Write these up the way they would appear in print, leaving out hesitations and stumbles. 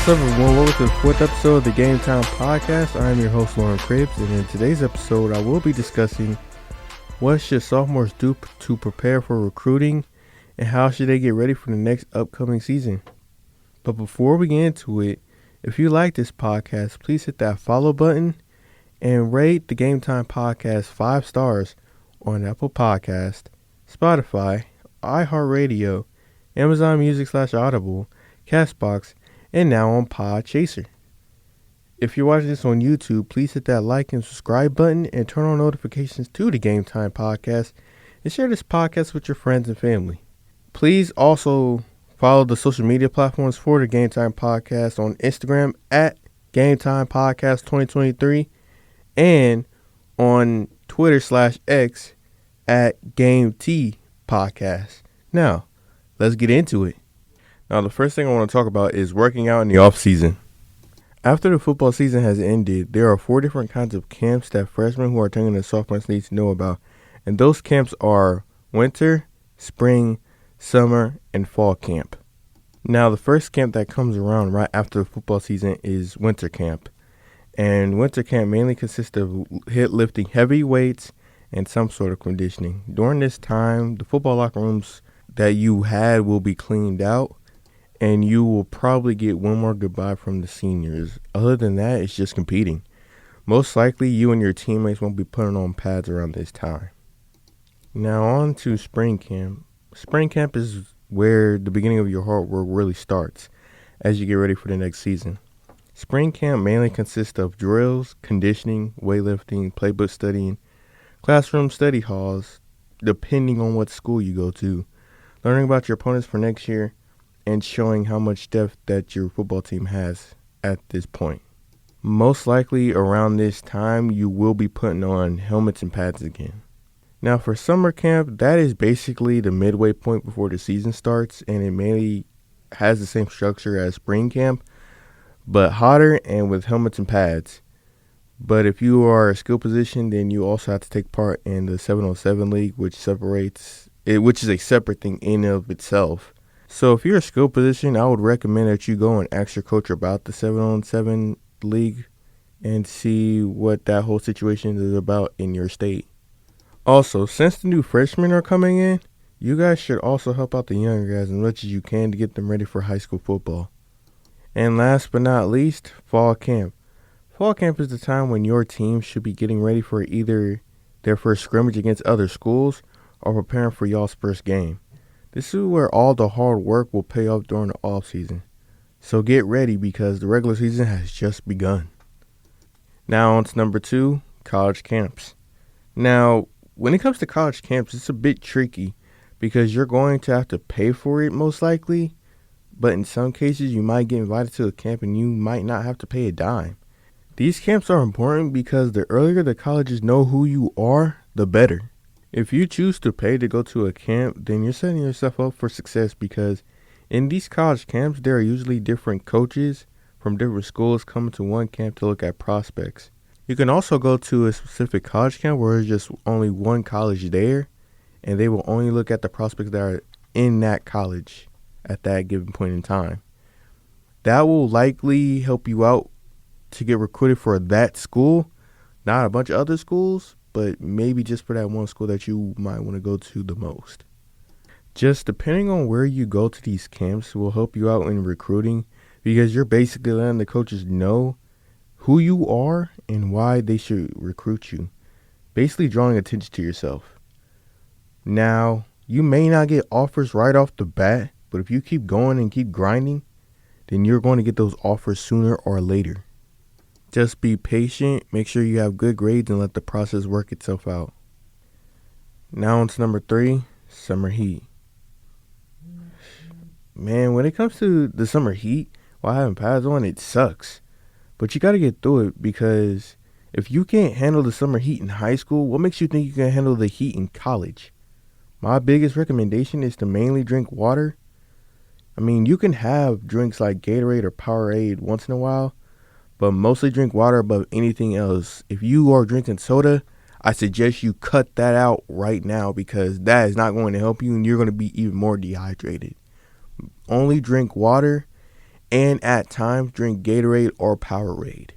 What's up, everyone? Welcome to the fourth episode of the Game Time Podcast. I am your host, Loren, and in today's episode, I will be discussing what should sophomores do to prepare for recruiting and how should they get ready for the next upcoming season. But before we get into it, if you like this podcast, please hit that follow button and rate the Game Time Podcast 5 stars on Apple Podcast, Spotify, iHeartRadio, Amazon Music /Audible, Castbox, and now on Podchaser. If you're watching this on YouTube, please hit that like and subscribe button and turn on notifications to the Game Time Podcast and share this podcast with your friends and family. Please also follow the social media platforms for the Game Time Podcast on Instagram at Game Time Podcast 2023 and on Twitter /X at Game T Podcast. Now, let's get into it. Now, the first thing I want to talk about is working out in the offseason. After the football season has ended, there are 4 different kinds of camps that freshmen who are attending the sophomores need to know about. And those camps are winter, spring, summer, and fall camp. Now, the first camp that comes around right after the football season is winter camp. And winter camp mainly consists of lifting heavy weights and some sort of conditioning. During this time, the football locker rooms that you had will be cleaned out, and you will probably get one more goodbye from the seniors. Other than that, it's just competing. Most likely, you and your teammates won't be putting on pads around this time. Now, on to spring camp. Spring camp is where the beginning of your hard work really starts as you get ready for the next season. Spring camp mainly consists of drills, conditioning, weightlifting, playbook studying, classroom study halls, depending on what school you go to, learning about your opponents for next year, and showing how much depth that your football team has at this point. Most likely around this time, you will be putting on helmets and pads again. Now for summer camp, that is basically the midway point before the season starts, and it mainly has the same structure as spring camp, but hotter and with helmets and pads. But if you are a skill position, then you also have to take part in the 7-on-7 league, which is a separate thing in and of itself. So if you're a skill position, I would recommend that you go and ask your coach about the 7-on-7 league and see what that whole situation is about in your state. Also, since the new freshmen are coming in, you guys should also help out the younger guys as much as you can to get them ready for high school football. And last but not least, fall camp. Fall camp is the time when your team should be getting ready for either their first scrimmage against other schools or preparing for y'all's first game. This is where all the hard work will pay off during the offseason. So get ready because the regular season has just begun. Now on to number 2, college camps. Now, when it comes to college camps, it's a bit tricky because you're going to have to pay for it most likely. But in some cases, you might get invited to a camp and you might not have to pay a dime. These camps are important because the earlier the colleges know who you are, the better. If you choose to pay to go to a camp, then you're setting yourself up for success because in these college camps, there are usually different coaches from different schools coming to one camp to look at prospects. You can also go to a specific college camp where there's just only one college there, and they will only look at the prospects that are in that college at that given point in time. That will likely help you out to get recruited for that school, not a bunch of other schools, but maybe just for that one school that you might want to go to the most. Just depending on where you go to these camps will help you out in recruiting because you're basically letting the coaches know who you are and why they should recruit you, basically drawing attention to yourself. Now, you may not get offers right off the bat, but if you keep going and keep grinding, then you're going to get those offers sooner or later. Just be patient, make sure you have good grades, and let the process work itself out. Now on to number 3, summer heat. Man, when it comes to the summer heat, while having pads on, it sucks. But you got to get through it because if you can't handle the summer heat in high school, what makes you think you can handle the heat in college? My biggest recommendation is to mainly drink water. I mean, you can have drinks like Gatorade or Powerade once in a while, but mostly drink water above anything else. If you are drinking soda, I suggest you cut that out right now because that is not going to help you and you're going to be even more dehydrated. Only drink water and at times drink Gatorade or Powerade.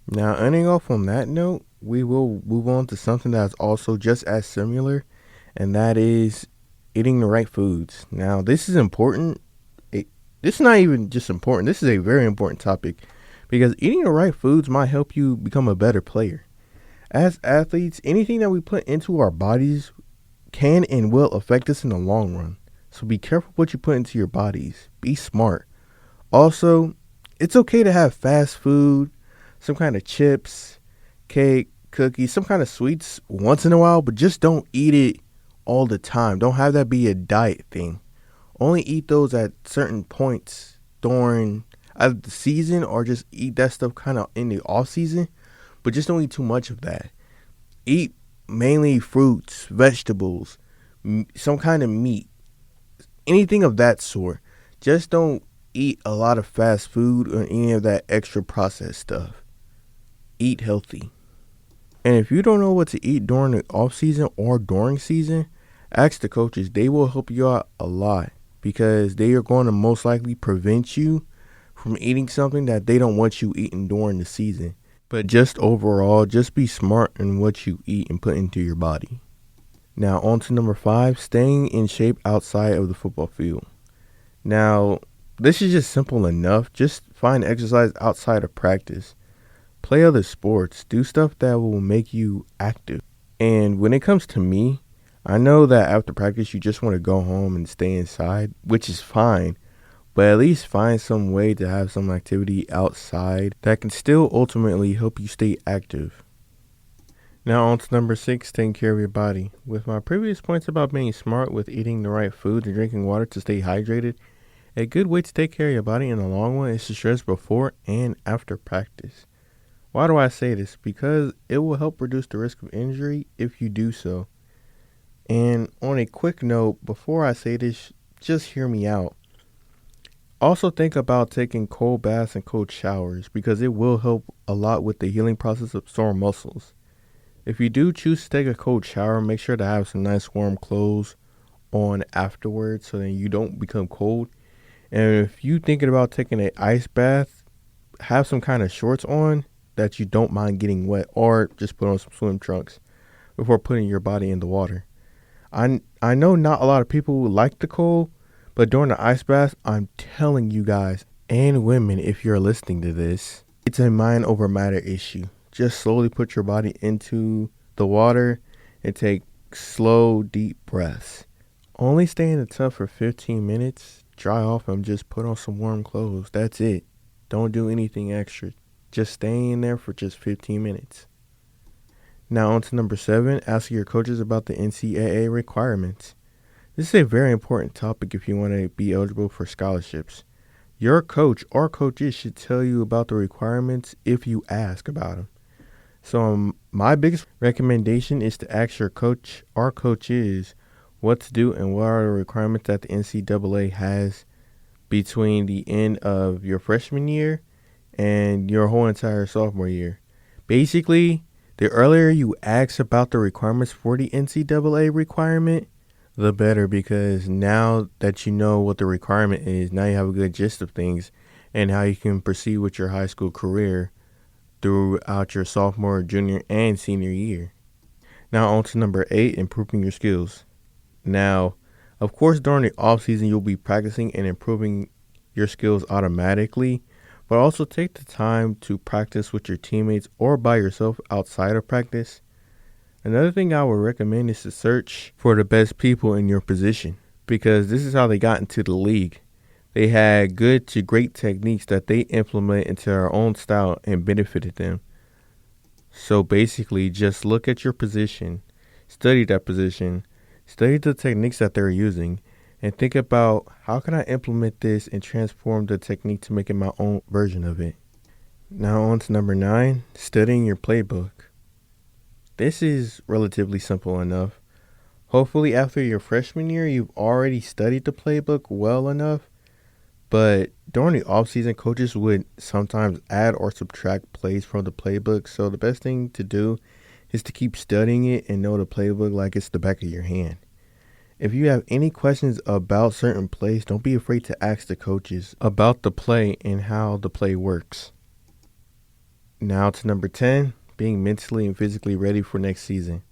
Now, ending off on that note, we will move on to something that's also just as similar, and that is eating the right foods. Now, this is important. This is not even just important. This is a very important topic because eating the right foods might help you become a better player. As athletes, anything that we put into our bodies can and will affect us in the long run. So be careful what you put into your bodies. Be smart. Also, it's okay to have fast food, some kind of chips, cake, cookies, some kind of sweets once in a while, but just don't eat it all the time. Don't have that be a diet thing. Only eat those at certain points during either the season or just eat that stuff kind of in the off season, but just don't eat too much of that. Eat mainly fruits, vegetables, some kind of meat, anything of that sort. Just don't eat a lot of fast food or any of that extra processed stuff. Eat healthy. And if you don't know what to eat during the off season or during season, ask the coaches. They will help you out a lot because they are going to most likely prevent you from eating something that they don't want you eating during the season. But just overall, just be smart in what you eat and put into your body. Now on to number 5, staying in shape outside of the football field. Now, this is just simple enough. Just find exercise outside of practice. Play other sports. Do stuff that will make you active. And when it comes to me, I know that after practice you just want to go home and stay inside, which is fine. But at least find some way to have some activity outside that can still ultimately help you stay active. Now on to number 6, taking care of your body. With my previous points about being smart with eating the right food and drinking water to stay hydrated, a good way to take care of your body in the long run is to stretch before and after practice. Why do I say this? Because it will help reduce the risk of injury if you do so. And on a quick note, before I say this, just hear me out. Also think about taking cold baths and cold showers because it will help a lot with the healing process of sore muscles. If you do choose to take a cold shower, make sure to have some nice warm clothes on afterwards so that you don't become cold. And if you're thinking about taking an ice bath, have some kind of shorts on that you don't mind getting wet, or just put on some swim trunks before putting your body in the water. I know not a lot of people like the cold, but during the ice bath, I'm telling you guys and women, if you're listening to this, it's a mind over matter issue. Just slowly put your body into the water and take slow, deep breaths. Only stay in the tub for 15 minutes, dry off, and just put on some warm clothes. That's it. Don't do anything extra. Just stay in there for just 15 minutes. Now on to number 7, ask your coaches about the NCAA requirements. This is a very important topic if you want to be eligible for scholarships. Your coach or coaches should tell you about the requirements if you ask about them. So my biggest recommendation is to ask your coach or coaches what to do and what are the requirements that the NCAA has between the end of your freshman year and your whole entire sophomore year. Basically, the earlier you ask about the requirements for the NCAA requirement, the better, because now that you know what the requirement is, now you have a good gist of things and how you can proceed with your high school career throughout your sophomore, junior, and senior year. Now on to number 8, improving your skills. Now, of course, during the off season, you'll be practicing and improving your skills automatically, but also take the time to practice with your teammates or by yourself outside of practice. Another thing I would recommend is to search for the best people in your position, because this is how they got into the league. They had good to great techniques that they implement into their own style and benefited them. So basically, just look at your position, study that position, study the techniques that they're using, and think about how can I implement this and transform the technique to make it my own version of it. Now on to number 9, studying your playbook. This is relatively simple enough. Hopefully after your freshman year, you've already studied the playbook well enough. But during the offseason, coaches would sometimes add or subtract plays from the playbook. So the best thing to do is to keep studying it and know the playbook like it's the back of your hand. If you have any questions about certain plays, don't be afraid to ask the coaches about the play and how the play works. Now to number 10, being mentally and physically ready for next season.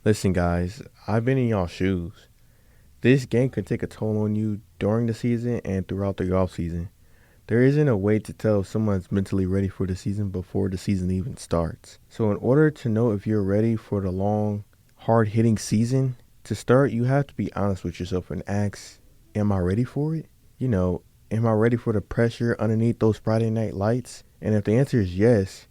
Listen guys, I've been in y'all's shoes. This game can take a toll on you during the season and throughout the offseason. There isn't a way to tell if someone's mentally ready for the season before the season even starts. So in order to know if you're ready for the long, hard-hitting season to start, you have to be honest with yourself and ask, am I ready for it? Am I ready for the pressure underneath those Friday night lights? And if the answer is yes,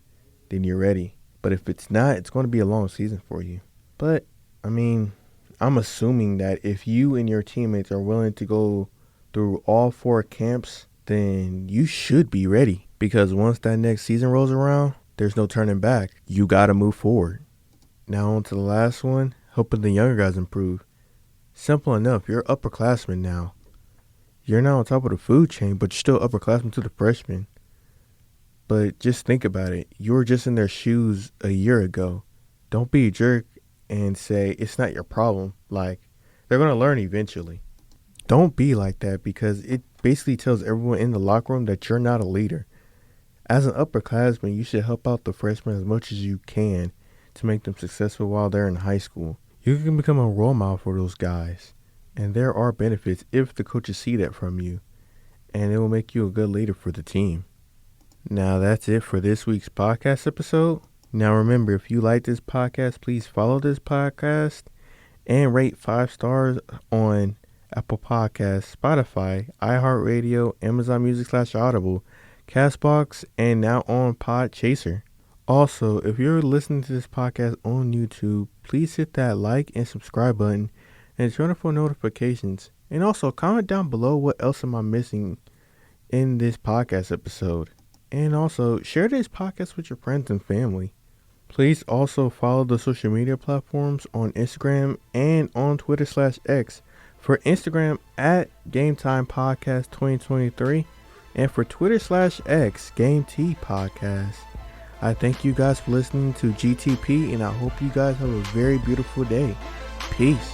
then you're ready. But if it's not, it's going to be a long season for you. But, I'm assuming that if you and your teammates are willing to go through all 4 camps, then you should be ready. Because once that next season rolls around, there's no turning back. You got to move forward. Now on to the last one, helping the younger guys improve. Simple enough, you're upperclassmen now. You're not on top of the food chain, but you're still upperclassmen to the freshmen. But just think about it. You were just in their shoes a year ago. Don't be a jerk and say it's not your problem. Like, they're going to learn eventually. Don't be like that, because it basically tells everyone in the locker room that you're not a leader. As an upperclassman, you should help out the freshmen as much as you can to make them successful while they're in high school. You can become a role model for those guys. And there are benefits if the coaches see that from you. And it will make you a good leader for the team. Now that's it for this week's podcast episode. Now remember, if you like this podcast, please follow this podcast and rate 5 stars on Apple Podcasts, Spotify, iHeartRadio, Amazon Music /Audible, Castbox, and now on Podchaser. Also, if you're listening to this podcast on YouTube, please hit that like and subscribe button and turn on for notifications. And also comment down below what else am I missing in this podcast episode. And also share this podcast with your friends and family. Please also follow the social media platforms on Instagram and on Twitter /X. For Instagram at GameTime Podcast 2023 and for Twitter /X Game T Podcast. I thank you guys for listening to GTP, and I hope you guys have a very beautiful day. Peace.